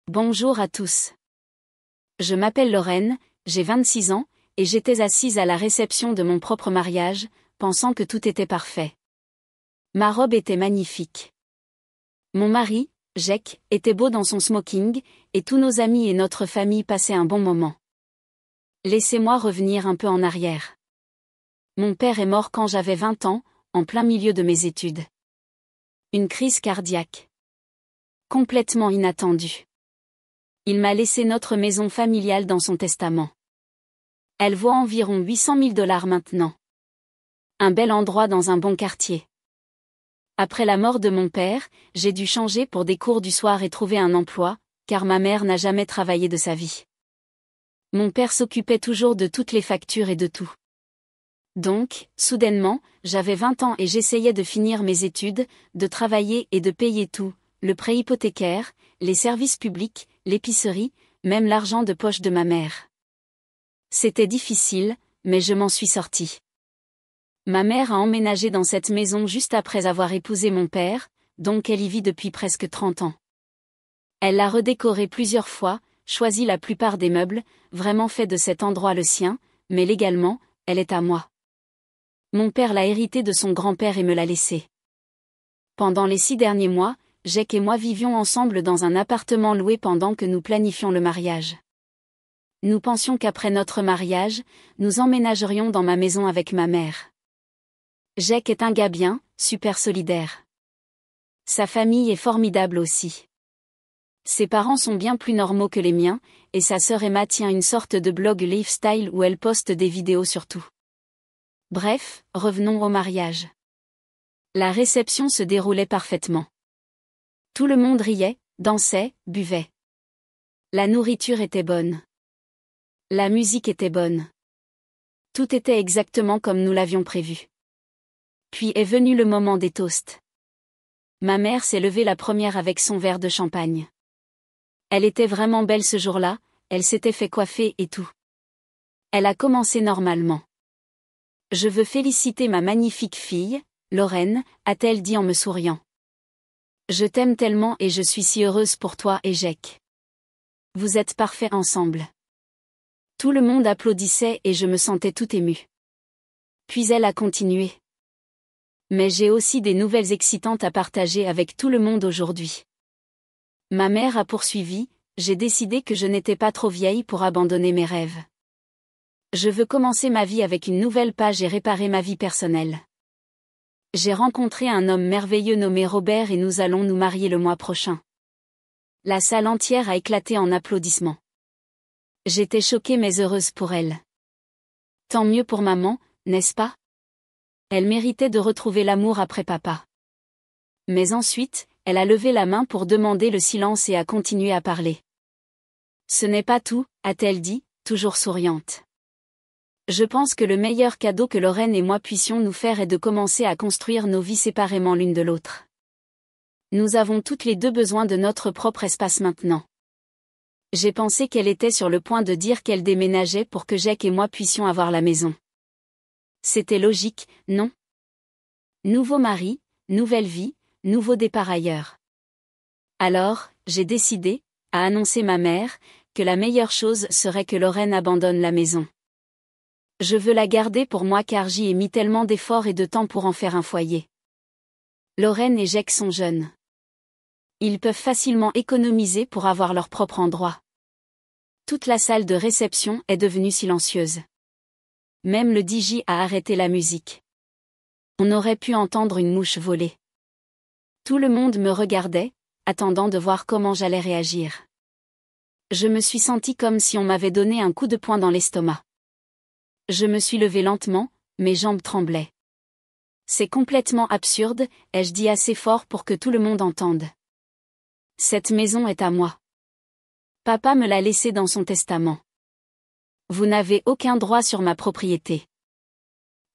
Bonjour à tous. Je m'appelle Lorraine, j'ai 26 ans, et j'étais assise à la réception de mon propre mariage, pensant que tout était parfait. Ma robe était magnifique. Mon mari, Jack, était beau dans son smoking, et tous nos amis et notre famille passaient un bon moment. Laissez-moi revenir un peu en arrière. Mon père est mort quand j'avais 20 ans, en plein milieu de mes études. Une crise cardiaque. Complètement inattendue. Il m'a laissé notre maison familiale dans son testament. Elle vaut environ 800 000 $ maintenant. Un bel endroit dans un bon quartier. Après la mort de mon père, j'ai dû changer pour des cours du soir et trouver un emploi, car ma mère n'a jamais travaillé de sa vie. Mon père s'occupait toujours de toutes les factures et de tout. Donc, soudainement, j'avais 20 ans et j'essayais de finir mes études, de travailler et de payer tout, le prêt hypothécaire, les services publics, l'épicerie, même l'argent de poche de ma mère. C'était difficile, mais je m'en suis sortie. Ma mère a emménagé dans cette maison juste après avoir épousé mon père, donc elle y vit depuis presque 30 ans. Elle l'a redécorée plusieurs fois, choisi la plupart des meubles, vraiment fait de cet endroit le sien, mais légalement, elle est à moi. Mon père l'a héritée de son grand-père et me l'a laissée. Pendant les 6 derniers mois, Jack et moi vivions ensemble dans un appartement loué pendant que nous planifions le mariage. Nous pensions qu'après notre mariage, nous emménagerions dans ma maison avec ma mère. Jack est un gars bien, super solidaire. Sa famille est formidable aussi. Ses parents sont bien plus normaux que les miens, et sa sœur Emma tient une sorte de blog lifestyle où elle poste des vidéos sur tout. Bref, revenons au mariage. La réception se déroulait parfaitement. Tout le monde riait, dansait, buvait. La nourriture était bonne. La musique était bonne. Tout était exactement comme nous l'avions prévu. Puis est venu le moment des toasts. Ma mère s'est levée la première avec son verre de champagne. Elle était vraiment belle ce jour-là, elle s'était fait coiffer et tout. Elle a commencé normalement. Je veux féliciter ma magnifique fille, Lorraine, a-t-elle dit en me souriant. Je t'aime tellement et je suis si heureuse pour toi et Jack. Vous êtes parfaits ensemble. Tout le monde applaudissait et je me sentais tout émue. Puis elle a continué. Mais j'ai aussi des nouvelles excitantes à partager avec tout le monde aujourd'hui. Ma mère a poursuivi, j'ai décidé que je n'étais pas trop vieille pour abandonner mes rêves. Je veux commencer ma vie avec une nouvelle page et réparer ma vie personnelle. J'ai rencontré un homme merveilleux nommé Robert et nous allons nous marier le mois prochain. La salle entière a éclaté en applaudissements. J'étais choquée mais heureuse pour elle. Tant mieux pour maman, n'est-ce pas? Elle méritait de retrouver l'amour après papa. Mais ensuite, elle a levé la main pour demander le silence et a continué à parler. Ce n'est pas tout, a-t-elle dit, toujours souriante. Je pense que le meilleur cadeau que Lorraine et moi puissions nous faire est de commencer à construire nos vies séparément l'une de l'autre. Nous avons toutes les deux besoin de notre propre espace maintenant. J'ai pensé qu'elle était sur le point de dire qu'elle déménageait pour que Jack et moi puissions avoir la maison. C'était logique, non? Nouveau mari, nouvelle vie, nouveau départ ailleurs. Alors, j'ai décidé, a annoncé ma mère, que la meilleure chose serait que Lorraine abandonne la maison. Je veux la garder pour moi car j'y ai mis tellement d'efforts et de temps pour en faire un foyer. Lorraine et Jack sont jeunes. Ils peuvent facilement économiser pour avoir leur propre endroit. Toute la salle de réception est devenue silencieuse. Même le DJ a arrêté la musique. On aurait pu entendre une mouche voler. Tout le monde me regardait, attendant de voir comment j'allais réagir. Je me suis sentie comme si on m'avait donné un coup de poing dans l'estomac. Je me suis levée lentement, mes jambes tremblaient. C'est complètement absurde, ai-je dit assez fort pour que tout le monde entende. Cette maison est à moi. Papa me l'a laissée dans son testament. Vous n'avez aucun droit sur ma propriété.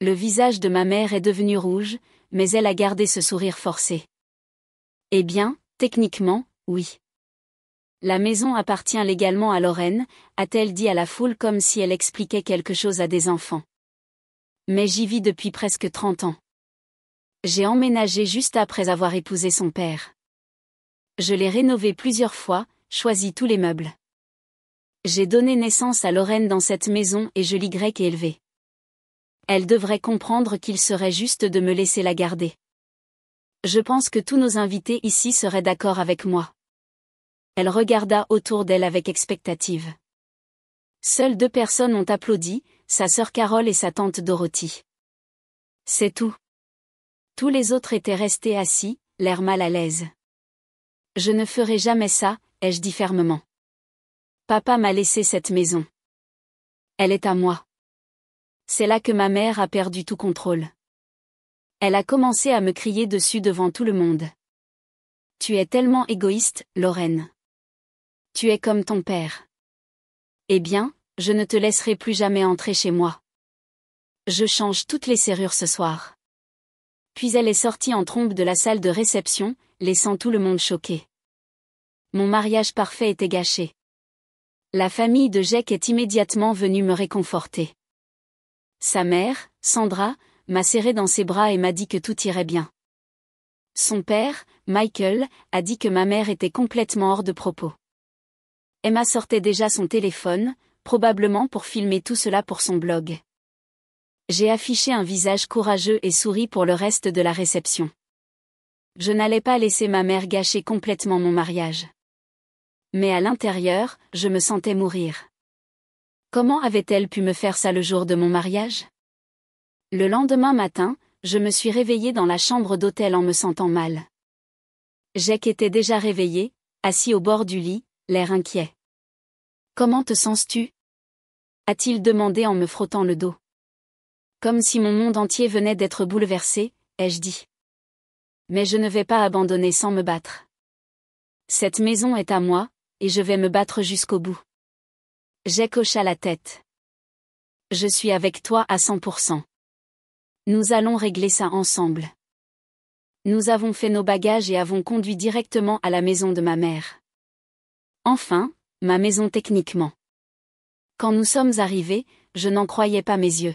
Le visage de ma mère est devenu rouge, mais elle a gardé ce sourire forcé. Eh bien, techniquement, oui. La maison appartient légalement à Lorraine, a-t-elle dit à la foule comme si elle expliquait quelque chose à des enfants. Mais j'y vis depuis presque 30 ans. J'ai emménagé juste après avoir épousé son père. Je l'ai rénové plusieurs fois, choisi tous les meubles. J'ai donné naissance à Lorraine dans cette maison et je l'ai élevée. Elle devrait comprendre qu'il serait juste de me laisser la garder. Je pense que tous nos invités ici seraient d'accord avec moi. Elle regarda autour d'elle avec expectative. Seules 2 personnes ont applaudi, sa sœur Carole et sa tante Dorothy. C'est tout. Tous les autres étaient restés assis, l'air mal à l'aise. Je ne ferai jamais ça, ai-je dit fermement. Papa m'a laissé cette maison. Elle est à moi. C'est là que ma mère a perdu tout contrôle. Elle a commencé à me crier dessus devant tout le monde. Tu es tellement égoïste, Lorraine. Tu es comme ton père. Eh bien, je ne te laisserai plus jamais entrer chez moi. Je change toutes les serrures ce soir. Puis elle est sortie en trombe de la salle de réception, laissant tout le monde choqué. Mon mariage parfait était gâché. La famille de Jake est immédiatement venue me réconforter. Sa mère, Sandra, m'a serré dans ses bras et m'a dit que tout irait bien. Son père, Michael, a dit que ma mère était complètement hors de propos. Emma sortait déjà son téléphone, probablement pour filmer tout cela pour son blog. J'ai affiché un visage courageux et souri pour le reste de la réception. Je n'allais pas laisser ma mère gâcher complètement mon mariage. Mais à l'intérieur, je me sentais mourir. Comment avait-elle pu me faire ça le jour de mon mariage? Le lendemain matin, je me suis réveillée dans la chambre d'hôtel en me sentant mal. Jake était déjà réveillé, assis au bord du lit, l'air inquiet. « Comment te sens-tu » a-t-il demandé en me frottant le dos. Comme si mon monde entier venait d'être bouleversé, ai-je dit. Mais je ne vais pas abandonner sans me battre. Cette maison est à moi, et je vais me battre jusqu'au bout. Jake hocha la tête. Je suis avec toi à 100%. Nous allons régler ça ensemble. Nous avons fait nos bagages et avons conduit directement à la maison de ma mère. Enfin, ma maison techniquement. Quand nous sommes arrivés, je n'en croyais pas mes yeux.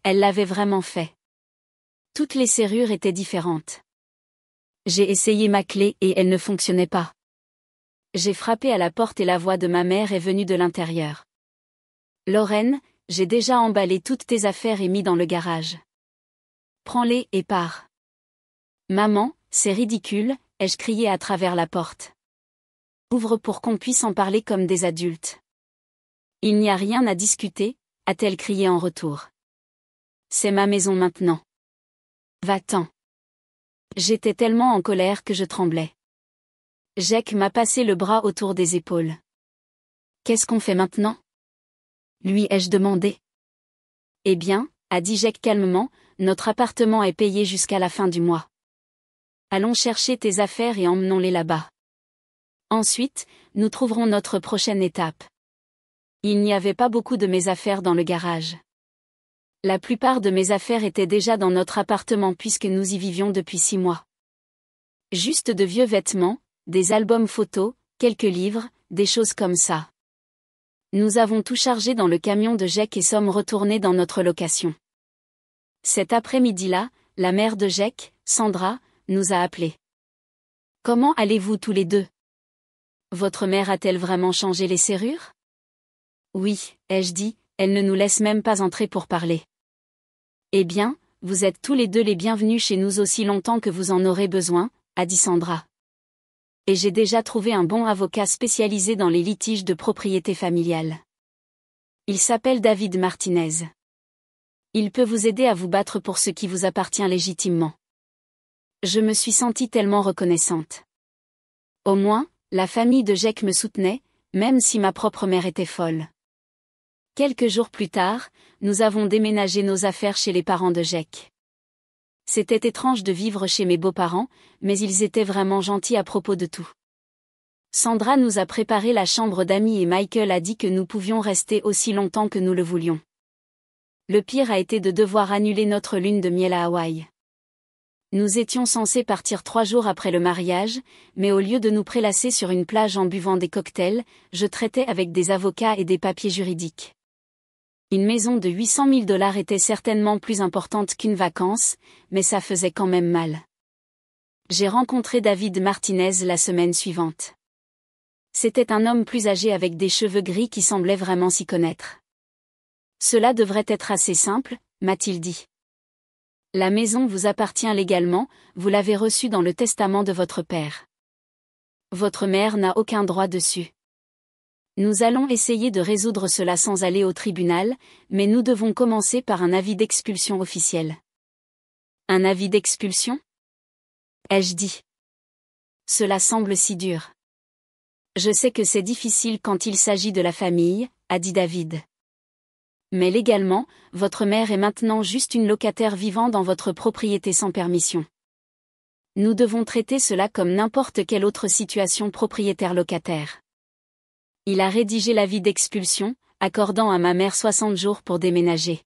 Elle l'avait vraiment fait. Toutes les serrures étaient différentes. J'ai essayé ma clé et elle ne fonctionnait pas. J'ai frappé à la porte et la voix de ma mère est venue de l'intérieur. Lorraine, j'ai déjà emballé toutes tes affaires et mis dans le garage. Prends-les et pars. Maman, c'est ridicule, ai-je crié à travers la porte. Ouvre pour qu'on puisse en parler comme des adultes. Il n'y a rien à discuter, a-t-elle crié en retour. C'est ma maison maintenant. Va-t'en. J'étais tellement en colère que je tremblais. Jake m'a passé le bras autour des épaules. Qu'est-ce qu'on fait maintenant? Lui ai-je demandé. Eh bien, a dit Jake calmement, notre appartement est payé jusqu'à la fin du mois. Allons chercher tes affaires et emmenons-les là-bas. Ensuite, nous trouverons notre prochaine étape. Il n'y avait pas beaucoup de mes affaires dans le garage. La plupart de mes affaires étaient déjà dans notre appartement puisque nous y vivions depuis 6 mois. Juste de vieux vêtements, des albums photos, quelques livres, des choses comme ça. Nous avons tout chargé dans le camion de Jake et sommes retournés dans notre location. Cet après-midi-là, la mère de Jake, Sandra, nous a appelés. Comment allez-vous tous les deux? Votre mère a-t-elle vraiment changé les serrures? Oui, ai-je dit, elle ne nous laisse même pas entrer pour parler. Eh bien, vous êtes tous les deux les bienvenus chez nous aussi longtemps que vous en aurez besoin, a dit Sandra. Et j'ai déjà trouvé un bon avocat spécialisé dans les litiges de propriété familiale. Il s'appelle David Martinez. Il peut vous aider à vous battre pour ce qui vous appartient légitimement. Je me suis sentie tellement reconnaissante. Au moins, la famille de Jake me soutenait, même si ma propre mère était folle. Quelques jours plus tard, nous avons déménagé nos affaires chez les parents de Jake. C'était étrange de vivre chez mes beaux-parents, mais ils étaient vraiment gentils à propos de tout. Sandra nous a préparé la chambre d'amis et Michael a dit que nous pouvions rester aussi longtemps que nous le voulions. Le pire a été de devoir annuler notre lune de miel à Hawaï. Nous étions censés partir 3 jours après le mariage, mais au lieu de nous prélasser sur une plage en buvant des cocktails, je traitais avec des avocats et des papiers juridiques. Une maison de 800 000 $ était certainement plus importante qu'une vacance, mais ça faisait quand même mal. J'ai rencontré David Martinez la semaine suivante. C'était un homme plus âgé avec des cheveux gris qui semblait vraiment s'y connaître. Cela devrait être assez simple, m'a-t-il dit. La maison vous appartient légalement, vous l'avez reçue dans le testament de votre père. Votre mère n'a aucun droit dessus. Nous allons essayer de résoudre cela sans aller au tribunal, mais nous devons commencer par un avis d'expulsion officiel. Un avis d'expulsion ? Ai-je dit. Cela semble si dur. Je sais que c'est difficile quand il s'agit de la famille, a dit David. Mais légalement, votre mère est maintenant juste une locataire vivant dans votre propriété sans permission. Nous devons traiter cela comme n'importe quelle autre situation propriétaire-locataire. Il a rédigé l'avis d'expulsion, accordant à ma mère 60 jours pour déménager.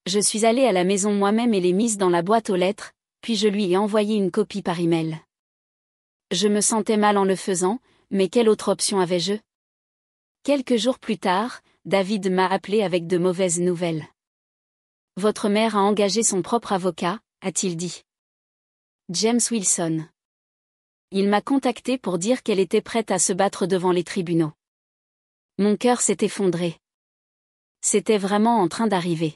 Je suis allée à la maison moi-même et l'ai mise dans la boîte aux lettres, puis je lui ai envoyé une copie par email. Je me sentais mal en le faisant, mais quelle autre option avais-je ? Quelques jours plus tard, David m'a appelé avec de mauvaises nouvelles. Votre mère a engagé son propre avocat, a-t-il dit. James Wilson. Il m'a contacté pour dire qu'elle était prête à se battre devant les tribunaux. Mon cœur s'est effondré. C'était vraiment en train d'arriver.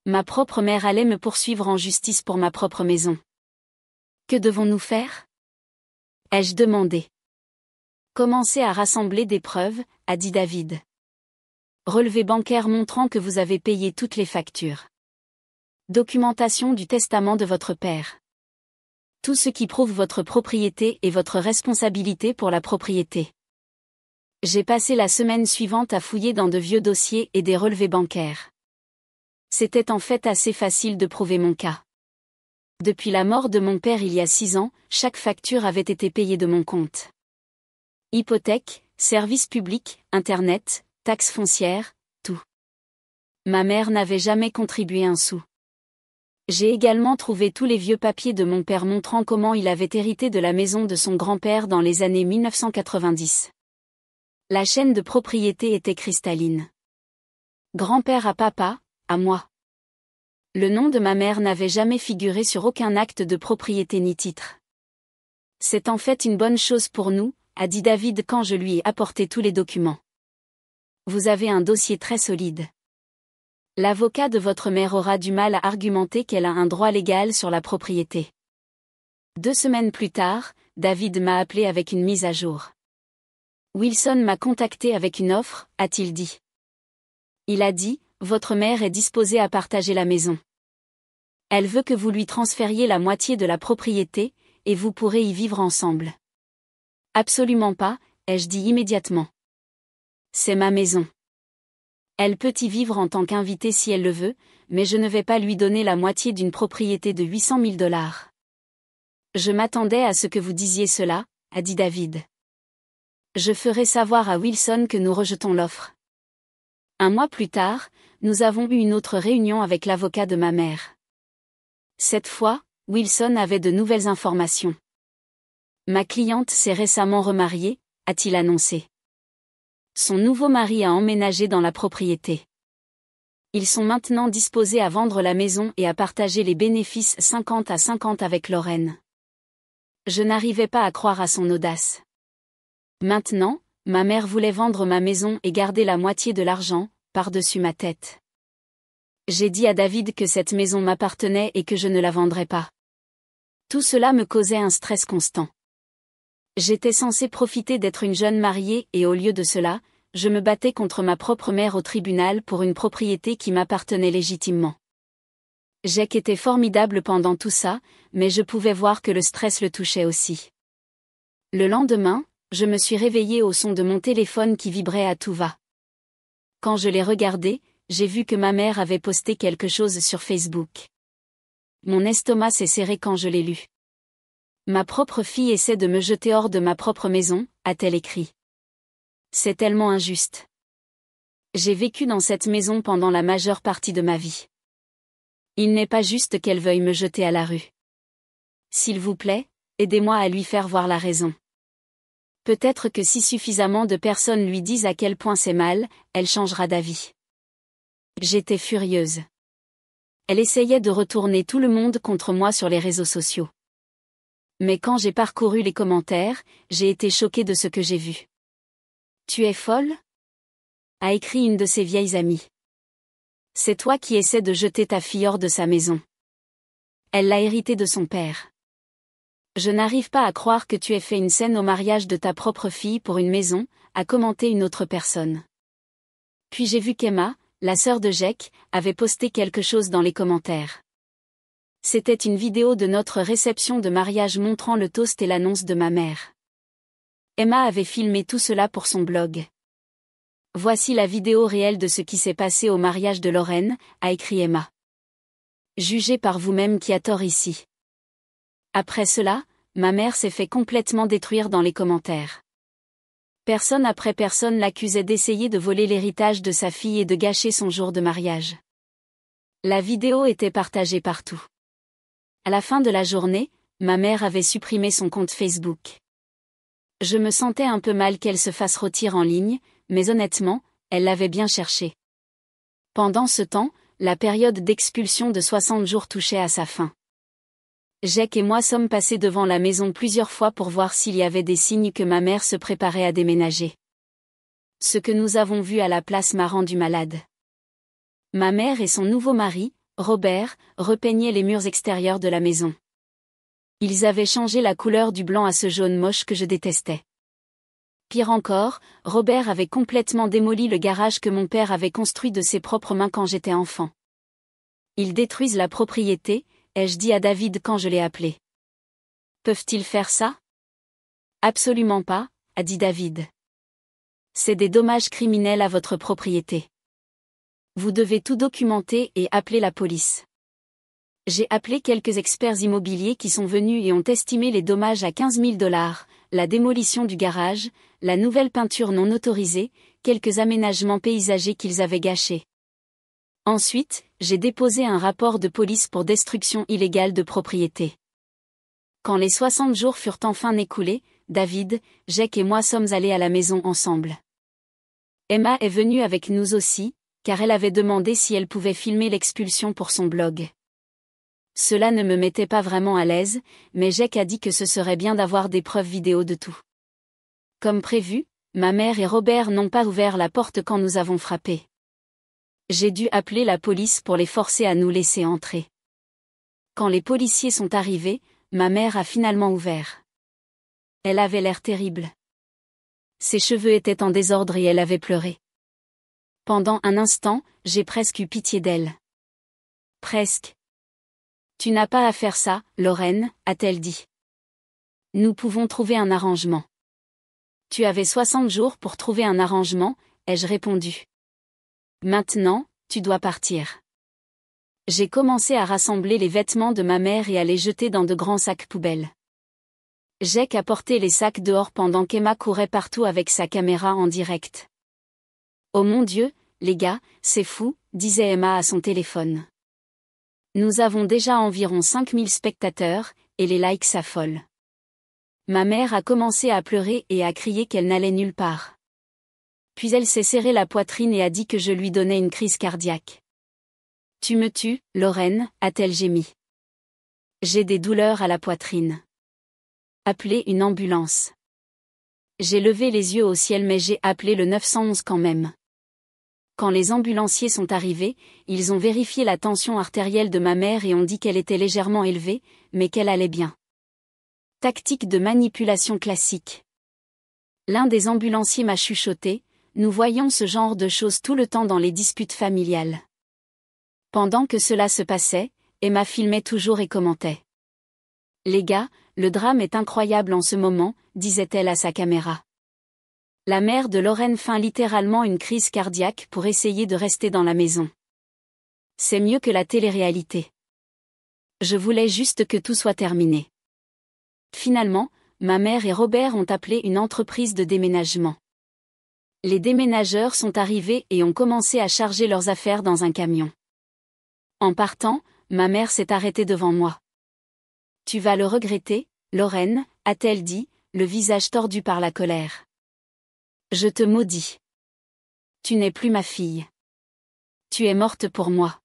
Ma propre mère allait me poursuivre en justice pour ma propre maison. Que devons-nous faire ? Ai-je demandé. Commencez à rassembler des preuves, a dit David. Relevé bancaire montrant que vous avez payé toutes les factures. Documentation du testament de votre père. Tout ce qui prouve votre propriété et votre responsabilité pour la propriété. J'ai passé la semaine suivante à fouiller dans de vieux dossiers et des relevés bancaires. C'était en fait assez facile de prouver mon cas. Depuis la mort de mon père il y a 6 ans, chaque facture avait été payée de mon compte. Hypothèque, services publics, Internet, taxes foncières, tout. Ma mère n'avait jamais contribué un sou. J'ai également trouvé tous les vieux papiers de mon père montrant comment il avait hérité de la maison de son grand-père dans les années 1990. La chaîne de propriété était cristalline. Grand-père à papa, à moi. Le nom de ma mère n'avait jamais figuré sur aucun acte de propriété ni titre. C'est en fait une bonne chose pour nous, a dit David quand je lui ai apporté tous les documents. Vous avez un dossier très solide. L'avocat de votre mère aura du mal à argumenter qu'elle a un droit légal sur la propriété. 2 semaines plus tard, David m'a appelé avec une mise à jour. Wilson m'a contacté avec une offre, a-t-il dit. Il a dit, votre mère est disposée à partager la maison. Elle veut que vous lui transfériez la moitié de la propriété, et vous pourrez y vivre ensemble. Absolument pas, ai-je dit immédiatement. C'est ma maison. Elle peut y vivre en tant qu'invitée si elle le veut, mais je ne vais pas lui donner la moitié d'une propriété de $800 000. Je m'attendais à ce que vous disiez cela, a dit David. Je ferai savoir à Wilson que nous rejetons l'offre. 1 mois plus tard, nous avons eu une autre réunion avec l'avocat de ma mère. Cette fois, Wilson avait de nouvelles informations. Ma cliente s'est récemment remariée, a-t-il annoncé. Son nouveau mari a emménagé dans la propriété. Ils sont maintenant disposés à vendre la maison et à partager les bénéfices 50-50 avec Lorraine. Je n'arrivais pas à croire à son audace. Maintenant, ma mère voulait vendre ma maison et garder la moitié de l'argent, par-dessus ma tête. J'ai dit à David que cette maison m'appartenait et que je ne la vendrais pas. Tout cela me causait un stress constant. J'étais censée profiter d'être une jeune mariée et au lieu de cela, je me battais contre ma propre mère au tribunal pour une propriété qui m'appartenait légitimement. Jack était formidable pendant tout ça, mais je pouvais voir que le stress le touchait aussi. Le lendemain, je me suis réveillée au son de mon téléphone qui vibrait à tout va. Quand je l'ai regardé, j'ai vu que ma mère avait posté quelque chose sur Facebook. Mon estomac s'est serré quand je l'ai lu. Ma propre fille essaie de me jeter hors de ma propre maison, a-t-elle écrit. C'est tellement injuste. J'ai vécu dans cette maison pendant la majeure partie de ma vie. Il n'est pas juste qu'elle veuille me jeter à la rue. S'il vous plaît, aidez-moi à lui faire voir la raison. Peut-être que si suffisamment de personnes lui disent à quel point c'est mal, elle changera d'avis. J'étais furieuse. Elle essayait de retourner tout le monde contre moi sur les réseaux sociaux. Mais quand j'ai parcouru les commentaires, j'ai été choquée de ce que j'ai vu. Tu es folle? A écrit une de ses vieilles amies. C'est toi qui essaies de jeter ta fille hors de sa maison. Elle l'a héritée de son père. Je n'arrive pas à croire que tu aies fait une scène au mariage de ta propre fille pour une maison, a commenté une autre personne. Puis j'ai vu qu'Emma, la sœur de Jake, avait posté quelque chose dans les commentaires. C'était une vidéo de notre réception de mariage montrant le toast et l'annonce de ma mère. Emma avait filmé tout cela pour son blog. Voici la vidéo réelle de ce qui s'est passé au mariage de Lorraine, a écrit Emma. Jugez par vous-même qui a tort ici. Après cela, ma mère s'est fait complètement détruire dans les commentaires. Personne après personne l'accusait d'essayer de voler l'héritage de sa fille et de gâcher son jour de mariage. La vidéo était partagée partout. À la fin de la journée, ma mère avait supprimé son compte Facebook. Je me sentais un peu mal qu'elle se fasse retirer en ligne, mais honnêtement, elle l'avait bien cherché. Pendant ce temps, la période d'expulsion de 60 jours touchait à sa fin. Jake et moi sommes passés devant la maison plusieurs fois pour voir s'il y avait des signes que ma mère se préparait à déménager. Ce que nous avons vu à la place m'a rendu malade. Ma mère et son nouveau mari, Robert, repeignaient les murs extérieurs de la maison. Ils avaient changé la couleur du blanc à ce jaune moche que je détestais. Pire encore, Robert avait complètement démoli le garage que mon père avait construit de ses propres mains quand j'étais enfant. Ils détruisent la propriété, ai-je dit à David quand je l'ai appelé. Peuvent-ils faire ça? Absolument pas, a dit David. C'est des dommages criminels à votre propriété. Vous devez tout documenter et appeler la police. J'ai appelé quelques experts immobiliers qui sont venus et ont estimé les dommages à 15 000 $, la démolition du garage, la nouvelle peinture non autorisée, quelques aménagements paysagers qu'ils avaient gâchés. Ensuite, j'ai déposé un rapport de police pour destruction illégale de propriété. Quand les 60 jours furent enfin écoulés, David, Jake et moi sommes allés à la maison ensemble. Emma est venue avec nous aussi, car elle avait demandé si elle pouvait filmer l'expulsion pour son blog. Cela ne me mettait pas vraiment à l'aise, mais Jake a dit que ce serait bien d'avoir des preuves vidéo de tout. Comme prévu, ma mère et Robert n'ont pas ouvert la porte quand nous avons frappé. J'ai dû appeler la police pour les forcer à nous laisser entrer. Quand les policiers sont arrivés, ma mère a finalement ouvert. Elle avait l'air terrible. Ses cheveux étaient en désordre et elle avait pleuré. Pendant un instant, j'ai presque eu pitié d'elle. Presque. Tu n'as pas à faire ça, Lorraine, a-t-elle dit. Nous pouvons trouver un arrangement. Tu avais 60 jours pour trouver un arrangement, ai-je répondu. Maintenant, tu dois partir. J'ai commencé à rassembler les vêtements de ma mère et à les jeter dans de grands sacs poubelles. Jake a porté les sacs dehors pendant qu'Emma courait partout avec sa caméra en direct. Oh mon Dieu, les gars, c'est fou, disait Emma à son téléphone. Nous avons déjà environ 5000 spectateurs, et les likes s'affolent. Ma mère a commencé à pleurer et à crier qu'elle n'allait nulle part. Puis elle s'est serré la poitrine et a dit que je lui donnais une crise cardiaque. Tu me tues, Lorraine, a-t-elle gémi. J'ai des douleurs à la poitrine. Appelez une ambulance. J'ai levé les yeux au ciel mais j'ai appelé le 911 quand même. Quand les ambulanciers sont arrivés, ils ont vérifié la tension artérielle de ma mère et ont dit qu'elle était légèrement élevée, mais qu'elle allait bien. Tactique de manipulation classique. L'un des ambulanciers m'a chuchoté, nous voyons ce genre de choses tout le temps dans les disputes familiales. Pendant que cela se passait, Emma filmait toujours et commentait. Les gars, le drame est incroyable en ce moment, disait-elle à sa caméra. La mère de Lorraine feint littéralement une crise cardiaque pour essayer de rester dans la maison. C'est mieux que la télé-réalité. Je voulais juste que tout soit terminé. Finalement, ma mère et Robert ont appelé une entreprise de déménagement. Les déménageurs sont arrivés et ont commencé à charger leurs affaires dans un camion. En partant, ma mère s'est arrêtée devant moi. Tu vas le regretter, Lorraine, a-t-elle dit, le visage tordu par la colère. Je te maudis. Tu n'es plus ma fille. Tu es morte pour moi.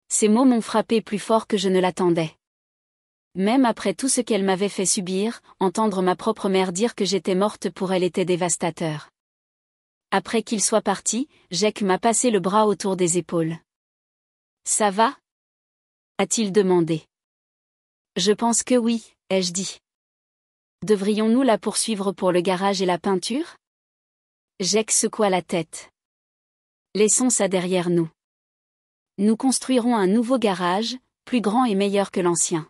Ces mots m'ont frappé plus fort que je ne l'attendais. Même après tout ce qu'elle m'avait fait subir, entendre ma propre mère dire que j'étais morte pour elle était dévastateur. Après qu'il soit parti, Jake m'a passé le bras autour des épaules. « Ça va ?» a-t-il demandé. « Je pense que oui, ai-je dit. Devrions-nous la poursuivre pour le garage et la peinture ?» Jake secoua la tête. « Laissons ça derrière nous. Nous construirons un nouveau garage, plus grand et meilleur que l'ancien.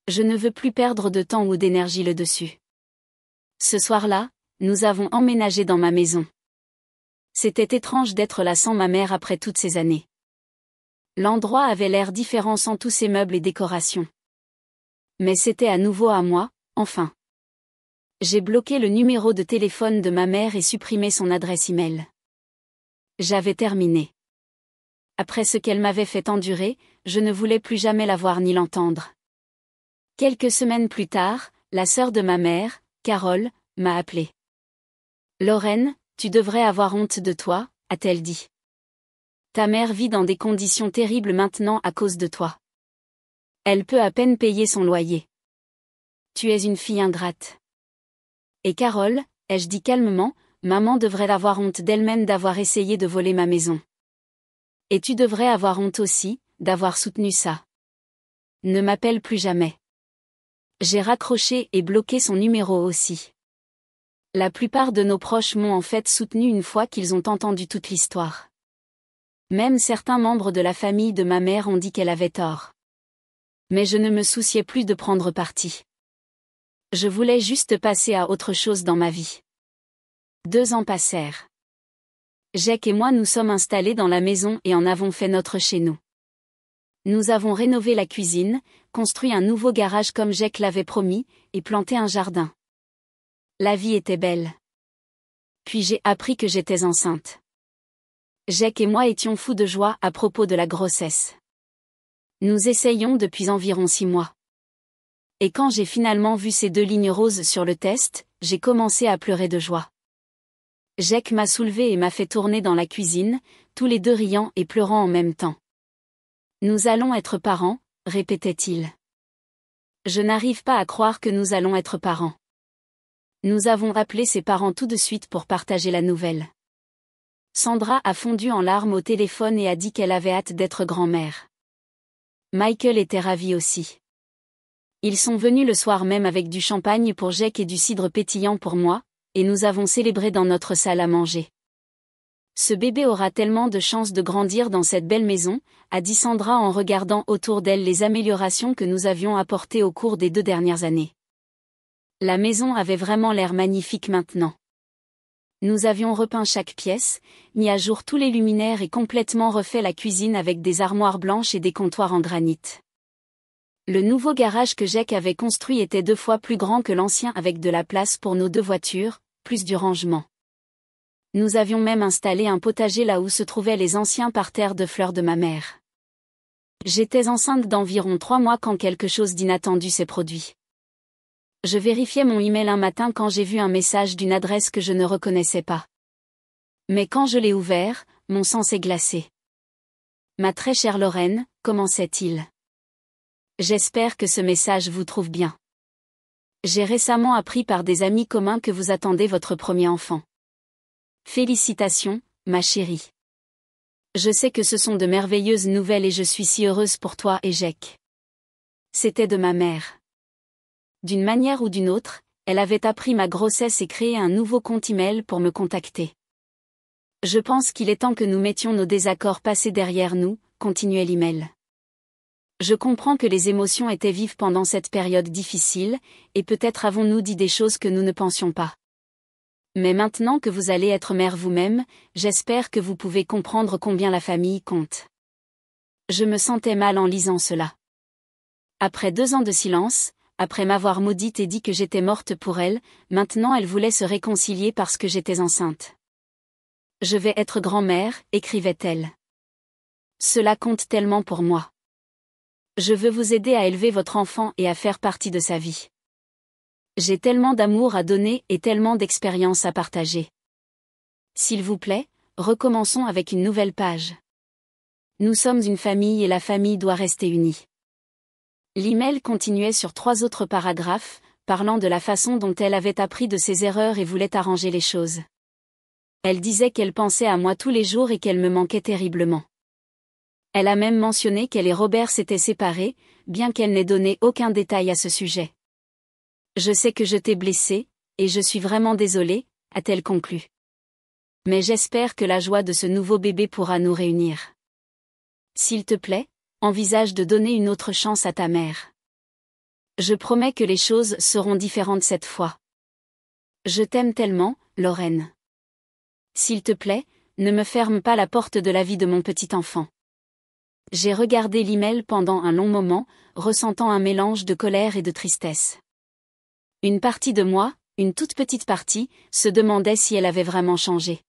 Je ne veux plus perdre de temps ou d'énergie le dessus. » Ce soir-là, nous avons emménagé dans ma maison. C'était étrange d'être là sans ma mère après toutes ces années. L'endroit avait l'air différent sans tous ces meubles et décorations. Mais c'était à nouveau à moi, enfin. J'ai bloqué le numéro de téléphone de ma mère et supprimé son adresse e-mail. J'avais terminé. Après ce qu'elle m'avait fait endurer, je ne voulais plus jamais la voir ni l'entendre. Quelques semaines plus tard, la sœur de ma mère, Carole, m'a appelée. « Lorraine, tu devrais avoir honte de toi, » a-t-elle dit. « Ta mère vit dans des conditions terribles maintenant à cause de toi. Elle peut à peine payer son loyer. Tu es une fille ingrate. » Et Carole, ai-je dit calmement, maman devrait avoir honte d'elle-même d'avoir essayé de voler ma maison. Et tu devrais avoir honte aussi, d'avoir soutenu ça. Ne m'appelle plus jamais. J'ai raccroché et bloqué son numéro aussi. La plupart de nos proches m'ont en fait soutenu une fois qu'ils ont entendu toute l'histoire. Même certains membres de la famille de ma mère ont dit qu'elle avait tort. Mais je ne me souciais plus de prendre parti. Je voulais juste passer à autre chose dans ma vie. 2 ans passèrent. Jake et moi nous sommes installés dans la maison et en avons fait notre chez nous. Nous avons rénové la cuisine, construit un nouveau garage comme Jake l'avait promis, et planté un jardin. La vie était belle. Puis j'ai appris que j'étais enceinte. Jake et moi étions fous de joie à propos de la grossesse. Nous essayions depuis environ 6 mois. Et quand j'ai finalement vu ces 2 lignes roses sur le test, j'ai commencé à pleurer de joie. Jake m'a soulevée et m'a fait tourner dans la cuisine, tous les 2 riant et pleurant en même temps. « Nous allons être parents », répétait-il. Je n'arrive pas à croire que nous allons être parents. Nous avons appelé ses parents tout de suite pour partager la nouvelle. Sandra a fondu en larmes au téléphone et a dit qu'elle avait hâte d'être grand-mère. Michael était ravi aussi. Ils sont venus le soir même avec du champagne pour Jake et du cidre pétillant pour moi, et nous avons célébré dans notre salle à manger. Ce bébé aura tellement de chance de grandir dans cette belle maison, a dit Sandra en regardant autour d'elle les améliorations que nous avions apportées au cours des 2 dernières années. La maison avait vraiment l'air magnifique maintenant. Nous avions repeint chaque pièce, mis à jour tous les luminaires et complètement refait la cuisine avec des armoires blanches et des comptoirs en granit. Le nouveau garage que Jake avait construit était 2 fois plus grand que l'ancien avec de la place pour nos 2 voitures, plus du rangement. Nous avions même installé un potager là où se trouvaient les anciens parterres de fleurs de ma mère. J'étais enceinte d'environ 3 mois quand quelque chose d'inattendu s'est produit. Je vérifiais mon email un matin quand j'ai vu un message d'une adresse que je ne reconnaissais pas. Mais quand je l'ai ouvert, mon sang s'est glacé. « Ma très chère Lorraine », commençait-il. « J'espère que ce message vous trouve bien. J'ai récemment appris par des amis communs que vous attendez votre premier enfant. Félicitations, ma chérie. Je sais que ce sont de merveilleuses nouvelles et je suis si heureuse pour toi et Jake. » C'était de ma mère. D'une manière ou d'une autre, elle avait appris ma grossesse et créé un nouveau compte email pour me contacter. « Je pense qu'il est temps que nous mettions nos désaccords passés derrière nous », continuait l'email. Je comprends que les émotions étaient vives pendant cette période difficile, et peut-être avons-nous dit des choses que nous ne pensions pas. Mais maintenant que vous allez être mère vous-même, j'espère que vous pouvez comprendre combien la famille compte. Je me sentais mal en lisant cela. Après 2 ans de silence, après m'avoir maudite et dit que j'étais morte pour elle, maintenant elle voulait se réconcilier parce que j'étais enceinte. « Je vais être grand-mère », écrivait-elle. « Cela compte tellement pour moi. Je veux vous aider à élever votre enfant et à faire partie de sa vie. J'ai tellement d'amour à donner et tellement d'expérience à partager. S'il vous plaît, recommençons avec une nouvelle page. Nous sommes une famille et la famille doit rester unie. L'email continuait sur 3 autres paragraphes, parlant de la façon dont elle avait appris de ses erreurs et voulait arranger les choses. Elle disait qu'elle pensait à moi tous les jours et qu'elle me manquait terriblement. Elle a même mentionné qu'elle et Robert s'étaient séparés, bien qu'elle n'ait donné aucun détail à ce sujet. Je sais que je t'ai blessé, et je suis vraiment désolée, a-t-elle conclu. Mais j'espère que la joie de ce nouveau bébé pourra nous réunir. S'il te plaît, envisage de donner une autre chance à ta mère. Je promets que les choses seront différentes cette fois. Je t'aime tellement, Lorraine. S'il te plaît, ne me ferme pas la porte de la vie de mon petit enfant. J'ai regardé l'email pendant un long moment, ressentant un mélange de colère et de tristesse. Une partie de moi, une toute petite partie, se demandait si elle avait vraiment changé.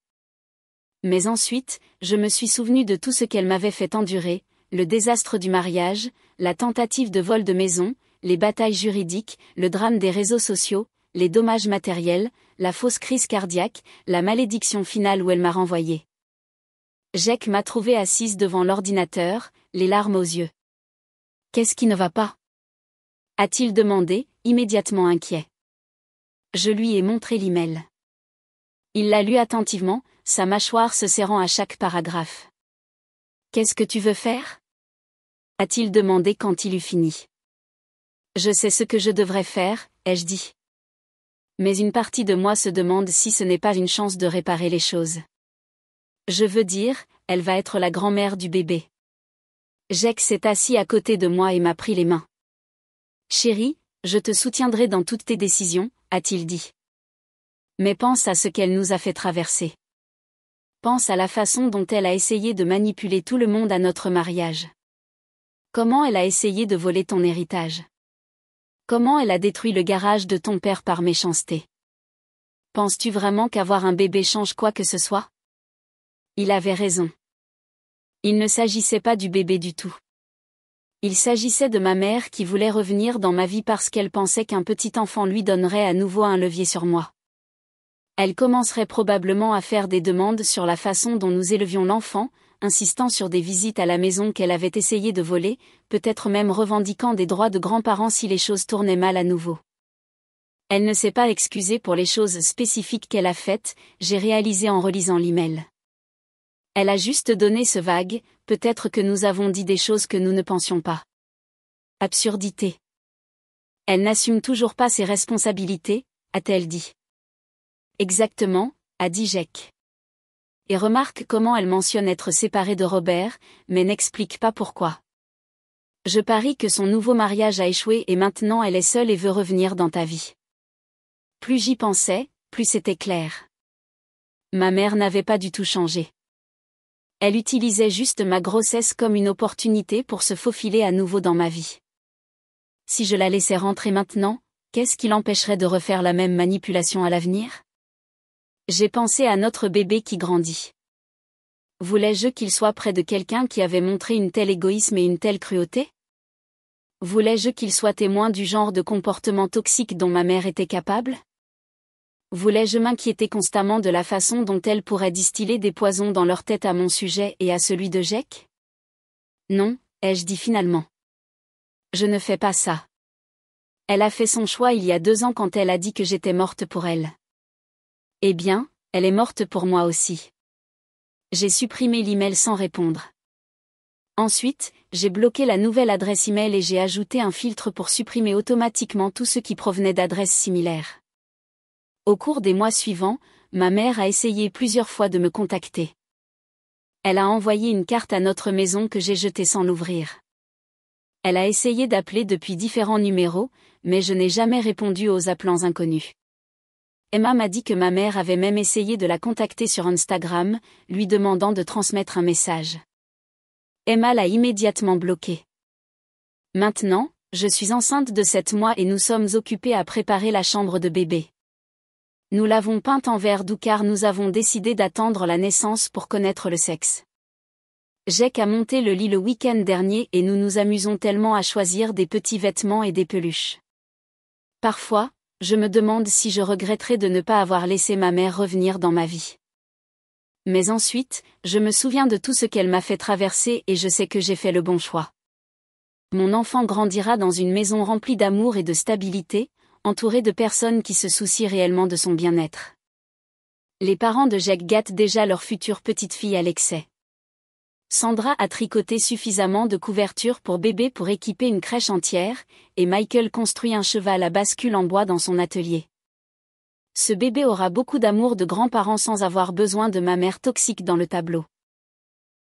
Mais ensuite, je me suis souvenu de tout ce qu'elle m'avait fait endurer, le désastre du mariage, la tentative de vol de maison, les batailles juridiques, le drame des réseaux sociaux, les dommages matériels, la fausse crise cardiaque, la malédiction finale où elle m'a renvoyée. Jake m'a trouvée assise devant l'ordinateur, les larmes aux yeux. « Qu'est-ce qui ne va pas ?» a-t-il demandé, immédiatement inquiet. Je lui ai montré l'email. Il l'a lu attentivement, sa mâchoire se serrant à chaque paragraphe. « Qu'est-ce que tu veux faire ?» a-t-il demandé quand il eut fini. « Je sais ce que je devrais faire, ai-je dit. Mais une partie de moi se demande si ce n'est pas une chance de réparer les choses. Je veux dire, elle va être la grand-mère du bébé. » Jake s'est assis à côté de moi et m'a pris les mains. « Chérie, je te soutiendrai dans toutes tes décisions, a-t-il dit. Mais pense à ce qu'elle nous a fait traverser. Pense à la façon dont elle a essayé de manipuler tout le monde à notre mariage. Comment elle a essayé de voler ton héritage. Comment elle a détruit le garage de ton père par méchanceté. Penses-tu vraiment qu'avoir un bébé change quoi que ce soit ? Il avait raison. Il ne s'agissait pas du bébé du tout. Il s'agissait de ma mère qui voulait revenir dans ma vie parce qu'elle pensait qu'un petit enfant lui donnerait à nouveau un levier sur moi. Elle commencerait probablement à faire des demandes sur la façon dont nous élevions l'enfant, insistant sur des visites à la maison qu'elle avait essayé de voler, peut-être même revendiquant des droits de grands-parents si les choses tournaient mal à nouveau. Elle ne s'est pas excusée pour les choses spécifiques qu'elle a faites, j'ai réalisé en relisant l'email. Elle a juste donné ce vague, peut-être que nous avons dit des choses que nous ne pensions pas. Absurdité. Elle n'assume toujours pas ses responsabilités, a-t-elle dit. Exactement, a dit Jake. Et remarque comment elle mentionne être séparée de Robert, mais n'explique pas pourquoi. Je parie que son nouveau mariage a échoué et maintenant elle est seule et veut revenir dans ta vie. Plus j'y pensais, plus c'était clair. Ma mère n'avait pas du tout changé. Elle utilisait juste ma grossesse comme une opportunité pour se faufiler à nouveau dans ma vie. Si je la laissais rentrer maintenant, qu'est-ce qui l'empêcherait de refaire la même manipulation à l'avenir ? J'ai pensé à notre bébé qui grandit. Voulais-je qu'il soit près de quelqu'un qui avait montré une telle égoïsme et une telle cruauté ? Voulais-je qu'il soit témoin du genre de comportement toxique dont ma mère était capable ? Voulais-je m'inquiéter constamment de la façon dont elle pourrait distiller des poisons dans leur tête à mon sujet et à celui de Jake ? Non, ai-je dit finalement. Je ne fais pas ça. Elle a fait son choix il y a 2 ans quand elle a dit que j'étais morte pour elle. Eh bien, elle est morte pour moi aussi. J'ai supprimé l'email sans répondre. Ensuite, j'ai bloqué la nouvelle adresse email et j'ai ajouté un filtre pour supprimer automatiquement tout ce qui provenait d'adresses similaires. Au cours des mois suivants, ma mère a essayé plusieurs fois de me contacter. Elle a envoyé une carte à notre maison que j'ai jetée sans l'ouvrir. Elle a essayé d'appeler depuis différents numéros, mais je n'ai jamais répondu aux appels inconnus. Emma m'a dit que ma mère avait même essayé de la contacter sur Instagram, lui demandant de transmettre un message. Emma l'a immédiatement bloquée. Maintenant, je suis enceinte de 7 mois et nous sommes occupés à préparer la chambre de bébé. Nous l'avons peinte en vert doux car nous avons décidé d'attendre la naissance pour connaître le sexe. Jake a monté le lit le week-end dernier et nous nous amusons tellement à choisir des petits vêtements et des peluches. Parfois, je me demande si je regretterais de ne pas avoir laissé ma mère revenir dans ma vie. Mais ensuite, je me souviens de tout ce qu'elle m'a fait traverser et je sais que j'ai fait le bon choix. Mon enfant grandira dans une maison remplie d'amour et de stabilité, entouré de personnes qui se soucient réellement de son bien-être. Les parents de Jake gâtent déjà leur future petite fille à l'excès. Sandra a tricoté suffisamment de couvertures pour bébé pour équiper une crèche entière, et Michael construit un cheval à bascule en bois dans son atelier. Ce bébé aura beaucoup d'amour de grands-parents sans avoir besoin de ma mère toxique dans le tableau.